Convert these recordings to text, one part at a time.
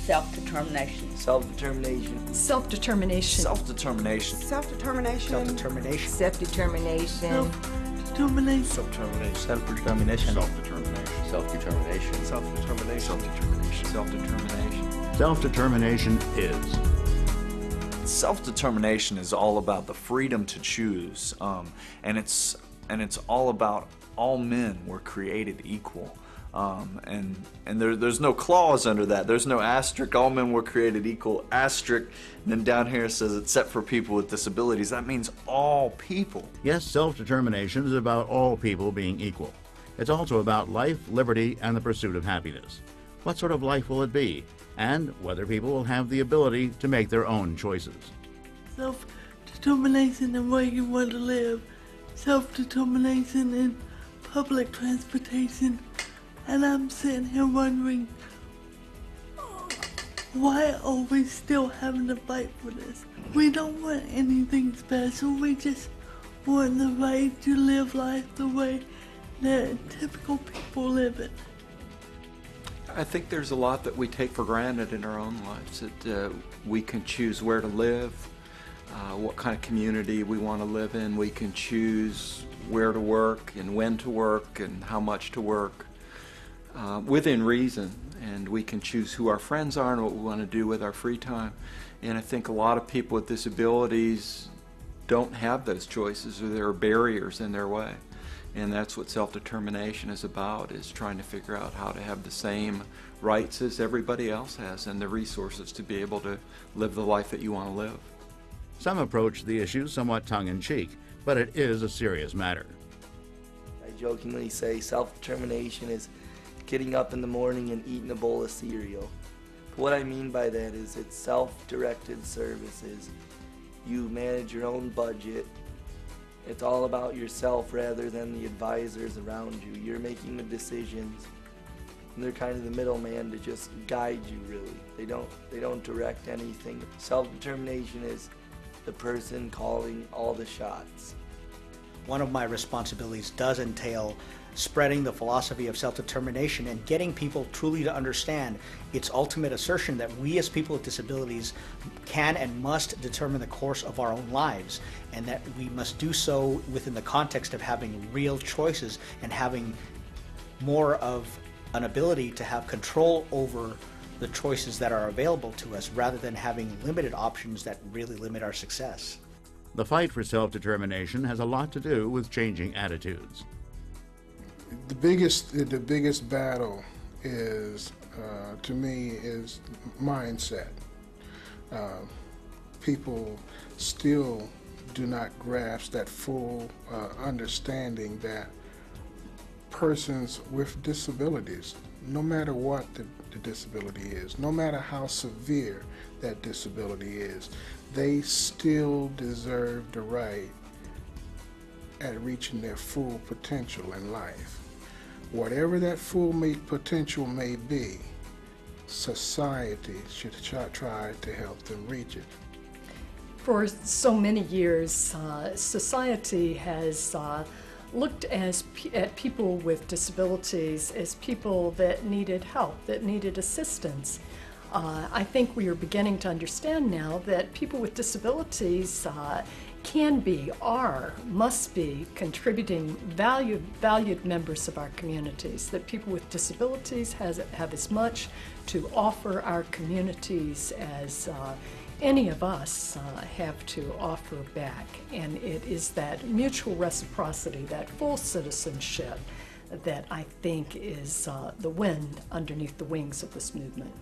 Self-determination. Self-determination. Self-determination. Self-determination. Self-determination. Self-determination. Self-determination. Self-determination. Self-determination. Self-determination. Self-determination. Self-determination. Self-determination. Self-determination. Self-determination is. Self-determination is all about the freedom to choose, and it's all about all men were created equal. And there's no clause under that. There's no asterisk. All men were created equal, asterisk. And then down here it says, except for people with disabilities. That means all people. Yes, self-determination is about all people being equal. It's also about life, liberty, and the pursuit of happiness. What sort of life will it be? And whether people will have the ability to make their own choices. Self-determination in where you want to live. Self-determination in public transportation. And I'm sitting here wondering, why are we still having to fight for this? We don't want anything special. We just want the right to live life the way that typical people live it. I think there's a lot that we take for granted in our own lives, that we can choose where to live, what kind of community we want to live in. We can choose where to work and when to work and how much to work. Within reason, and we can choose who our friends are and what we want to do with our free time. And I think a lot of people with disabilities don't have those choices, or there are barriers in their way. And that's what self-determination is about, is trying to figure out how to have the same rights as everybody else has and the resources to be able to live the life that you want to live. Some approach the issue somewhat tongue-in-cheek, but it is a serious matter. I jokingly say self-determination is getting up in the morning and eating a bowl of cereal. What I mean by that is it's self-directed services. You manage your own budget. It's all about yourself rather than the advisors around you. You're making the decisions. And they're kind of the middleman to just guide you, really. They don't direct anything. Self-determination is the person calling all the shots. One of my responsibilities does entail spreading the philosophy of self-determination and getting people truly to understand its ultimate assertion that we as people with disabilities can and must determine the course of our own lives, and that we must do so within the context of having real choices and having more of an ability to have control over the choices that are available to us, rather than having limited options that really limit our success. The fight for self-determination has a lot to do with changing attitudes. The biggest battle is, to me, is mindset. People still do not grasp that full understanding that persons with disabilities, no matter what the disability is, no matter how severe that disability is, they still deserve the right at reaching their full potential in life. Whatever that full potential may be, society should try to help them reach it. For so many years, society has looked at people with disabilities as people that needed help, that needed assistance. I think we are beginning to understand now that people with disabilities can be, are, must be contributing valued members of our communities, that people with disabilities have as much to offer our communities as any of us have to offer back. And it is that mutual reciprocity, that full citizenship, that I think is the wind underneath the wings of this movement.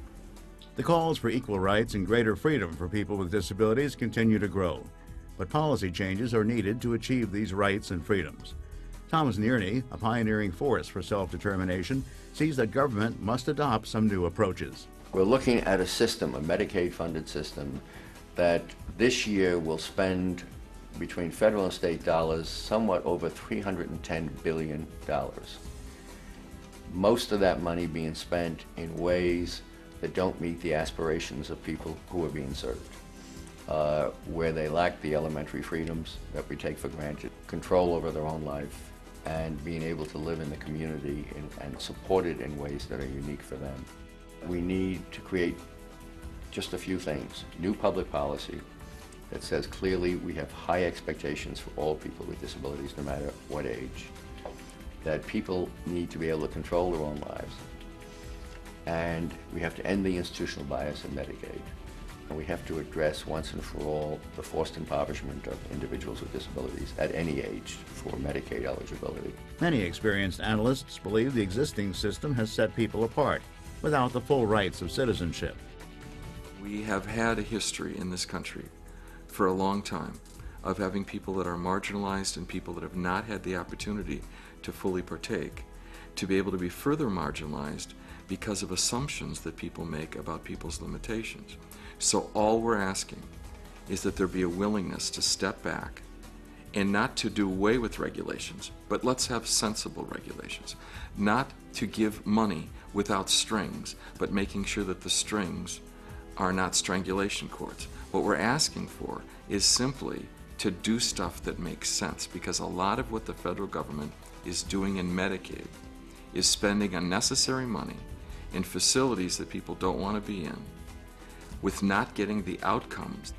The calls for equal rights and greater freedom for people with disabilities continue to grow, but policy changes are needed to achieve these rights and freedoms. Thomas Nearney, a pioneering force for self-determination, sees that government must adopt some new approaches. We're looking at a system, a Medicaid-funded system, that this year will spend, between federal and state dollars, somewhat over $310 billion. Most of that money being spent in ways that don't meet the aspirations of people who are being served, where they lack the elementary freedoms that we take for granted, control over their own life, and being able to live in the community and support it in ways that are unique for them. We need to create just a few things. New public policy that says clearly we have high expectations for all people with disabilities, no matter what age. That people need to be able to control their own lives. And we have to end the institutional bias in Medicaid. And we have to address once and for all the forced impoverishment of individuals with disabilities at any age for Medicaid eligibility. Many experienced analysts believe the existing system has set people apart without the full rights of citizenship. We have had a history in this country for a long time of having people that are marginalized and people that have not had the opportunity to fully partake, to be able to be further marginalized because of assumptions that people make about people's limitations. So all we're asking is that there be a willingness to step back and not to do away with regulations, but let's have sensible regulations. Not to give money without strings, but making sure that the strings are not strangulation cords. What we're asking for is simply to do stuff that makes sense, because a lot of what the federal government is doing in Medicaid is spending unnecessary money in facilities that people don't want to be in, with not getting the outcomes.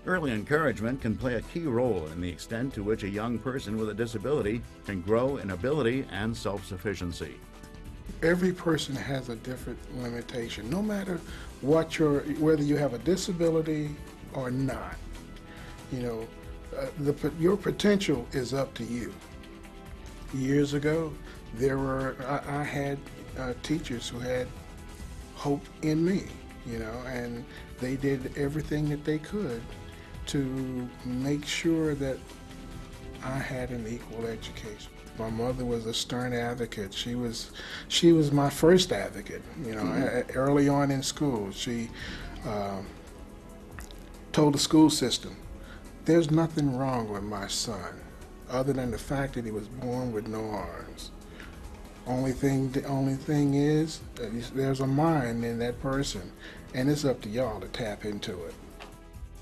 Early encouragement can play a key role in the extent to which a young person with a disability can grow in ability and self-sufficiency. Every person has a different limitation, no matter what whether you have a disability or not. You know, your potential is up to you. Years ago, I had teachers who had hope in me, you know, and they did everything that they could to make sure that I had an equal education. My mother was a stern advocate. She was my first advocate, you know, early on in school. She told the school system, there's nothing wrong with my son, other than the fact that he was born with no arms. The only thing is, there's a mind in that person, and it's up to y'all to tap into it.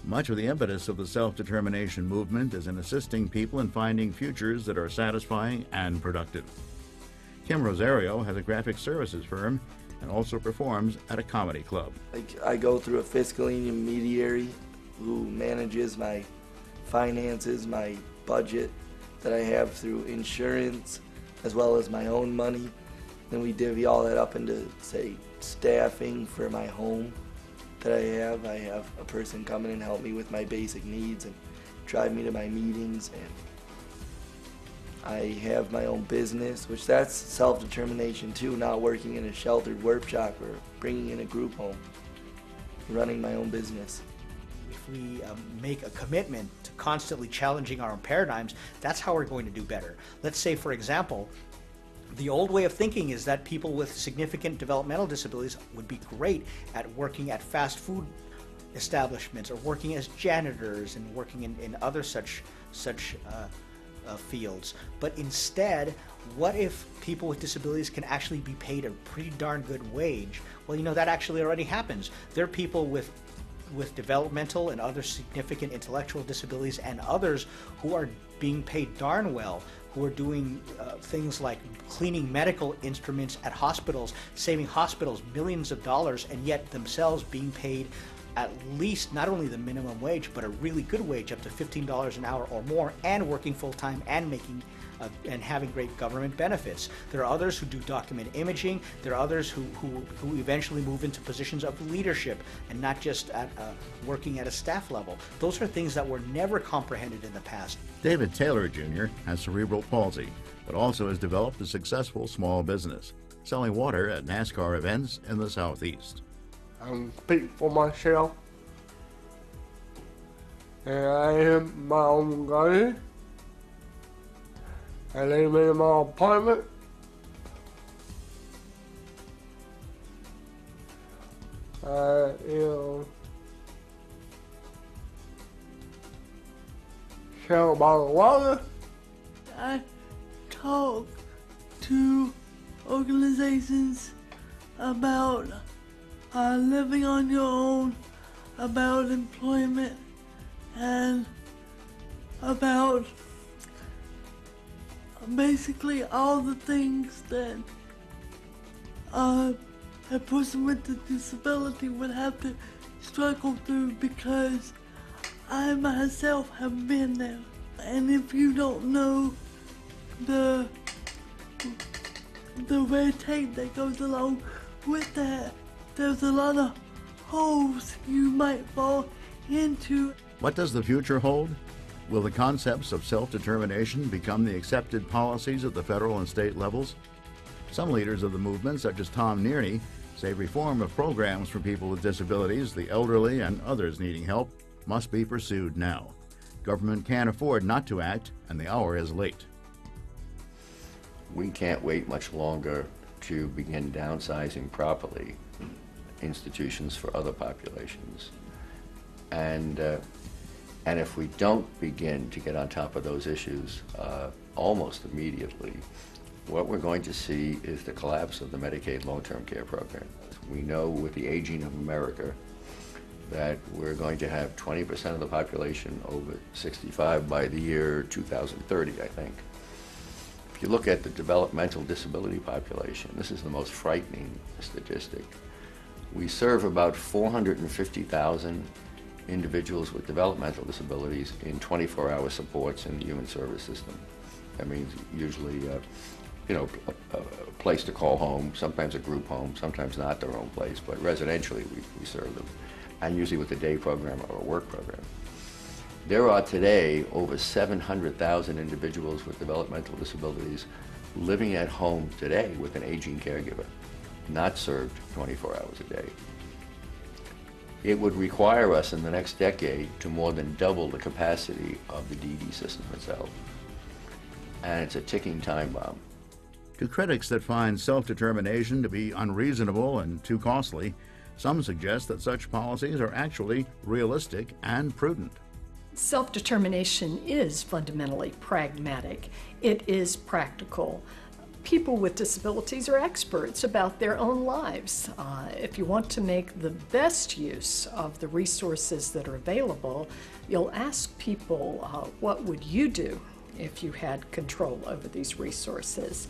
Much of the impetus of the self-determination movement is in assisting people in finding futures that are satisfying and productive. Kim Rosario has a graphic services firm and also performs at a comedy club. I go through a fiscal intermediary who manages my finances, my budget that I have through insurance, as well as my own money. Then we divvy all that up into, say, staffing for my home that I have. I have a person come in and help me with my basic needs and drive me to my meetings, and I have my own business, which that's self-determination too, not working in a sheltered workshop or bringing in a group home, running my own business. If we make a commitment to constantly challenging our own paradigms, that's how we're going to do better. Let's say, for example, the old way of thinking is that people with significant developmental disabilities would be great at working at fast food establishments or working as janitors and working in other such fields. But instead, what if people with disabilities can actually be paid a pretty darn good wage? Well, you know, that actually already happens. There are people with developmental and other significant intellectual disabilities and others who are being paid darn well, who are doing things like cleaning medical instruments at hospitals, saving hospitals millions of dollars, and yet themselves being paid at least not only the minimum wage, but a really good wage, up to $15 an hour or more, and working full-time and making and having great government benefits. There are others who do document imaging. There are others who eventually move into positions of leadership and not just at working at a staff level. Those are things that were never comprehended in the past. David Taylor Jr. has cerebral palsy, but also has developed a successful small business, selling water at NASCAR events in the Southeast. I'm speaking for myself, and I am my own guardian. I live in my apartment. Sell a bottle of water. I talk to organizations about living on your own, about employment, and about basically all the things that a person with a disability would have to struggle through because I myself have been there. And if you don't know the red tape that goes along with that, there's a lot of holes you might fall into. What does the future hold? Will the concepts of self-determination become the accepted policies at the federal and state levels? Some leaders of the movement, such as Tom Nearney, say reform of programs for people with disabilities, the elderly, and others needing help must be pursued now. Government can't afford not to act, and the hour is late. We can't wait much longer to begin downsizing properly institutions for other populations. And if we don't begin to get on top of those issues almost immediately, what we're going to see is the collapse of the Medicaid long-term care program. We know with the aging of America that we're going to have 20% of the population over 65 by the year 2030, I think. If you look at the developmental disability population, this is the most frightening statistic. We serve about 450,000 individuals with developmental disabilities in 24-hour supports in the human service system. That means usually a place to call home, sometimes a group home, sometimes not their own place, but residentially we serve them, and usually with a day program or a work program. There are today over 700,000 individuals with developmental disabilities living at home today with an aging caregiver, not served 24 hours a day. It would require us in the next decade to more than double the capacity of the DD system itself. And it's a ticking time bomb. To critics that find self-determination to be unreasonable and too costly, some suggest that such policies are actually realistic and prudent. Self-determination is fundamentally pragmatic. It is practical. People with disabilities are experts about their own lives. If you want to make the best use of the resources that are available, you'll ask people, what would you do if you had control over these resources?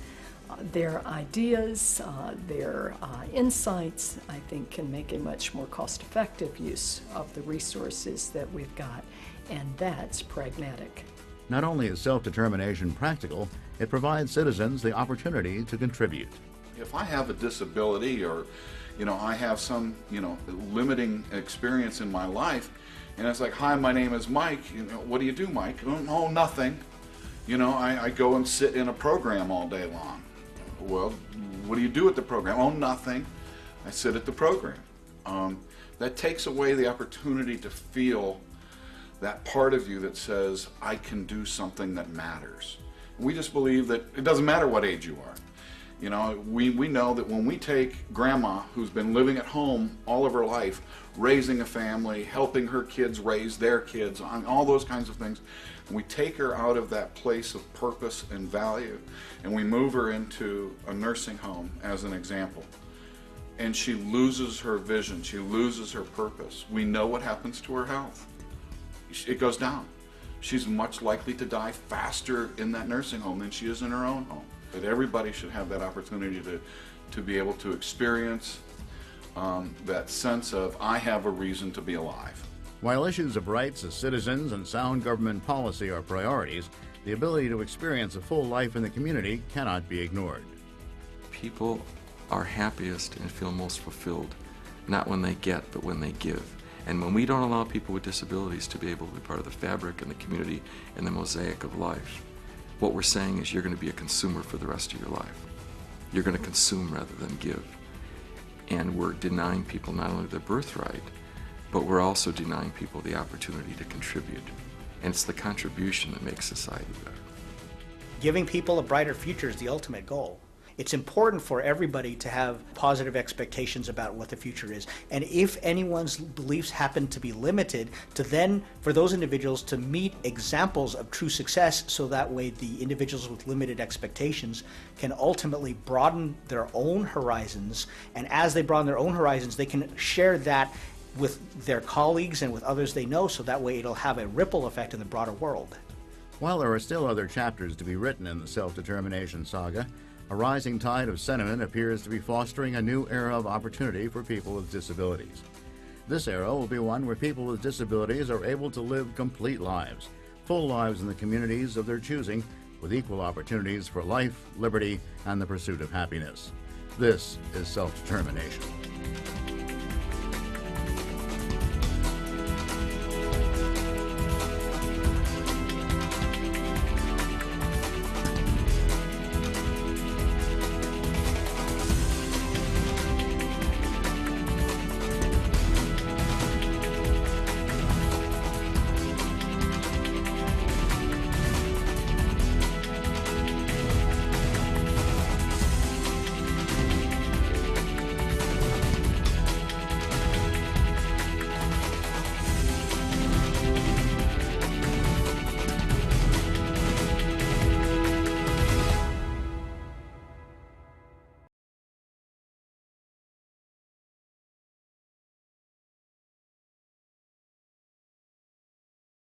Their ideas, their insights, I think, can make a much more cost-effective use of the resources that we've got, and that's pragmatic. Not only is self-determination practical, it provides citizens the opportunity to contribute. If I have a disability or, I have some, limiting experience in my life, and it's like, hi, my name is Mike, what do you do, Mike? Oh, nothing. I go and sit in a program all day long. Well, what do you do at the program? Oh, nothing. I sit at the program. That takes away the opportunity to feel that part of you that says, I can do something that matters. We just believe that it doesn't matter what age you are. We know that when we take grandma, who's been living at home all of her life, raising a family, helping her kids raise their kids, on all those kinds of things, and we take her out of that place of purpose and value, and we move her into a nursing home as an example. And she loses her vision, she loses her purpose. We know what happens to her health. It goes down. She's much likely to die faster in that nursing home than she is in her own home. That everybody should have that opportunity to be able to experience that sense of, I have a reason to be alive. While issues of rights as citizens and sound government policy are priorities, the ability to experience a full life in the community cannot be ignored. People are happiest and feel most fulfilled, not when they get, but when they give. And when we don't allow people with disabilities to be able to be part of the fabric and the community and the mosaic of life, what we're saying is you're going to be a consumer for the rest of your life. You're going to consume rather than give. And we're denying people not only their birthright, but we're also denying people the opportunity to contribute. And it's the contribution that makes society better. Giving people a brighter future is the ultimate goal. It's important for everybody to have positive expectations about what the future is. And if anyone's beliefs happen to be limited, to then, for those individuals to meet examples of true success, so that way the individuals with limited expectations can ultimately broaden their own horizons. And as they broaden their own horizons, they can share that with their colleagues and with others they know, so that way it'll have a ripple effect in the broader world. While there are still other chapters to be written in the self-determination saga, a rising tide of sentiment appears to be fostering a new era of opportunity for people with disabilities. This era will be one where people with disabilities are able to live complete lives, full lives in the communities of their choosing, with equal opportunities for life, liberty, and the pursuit of happiness. This is self-determination.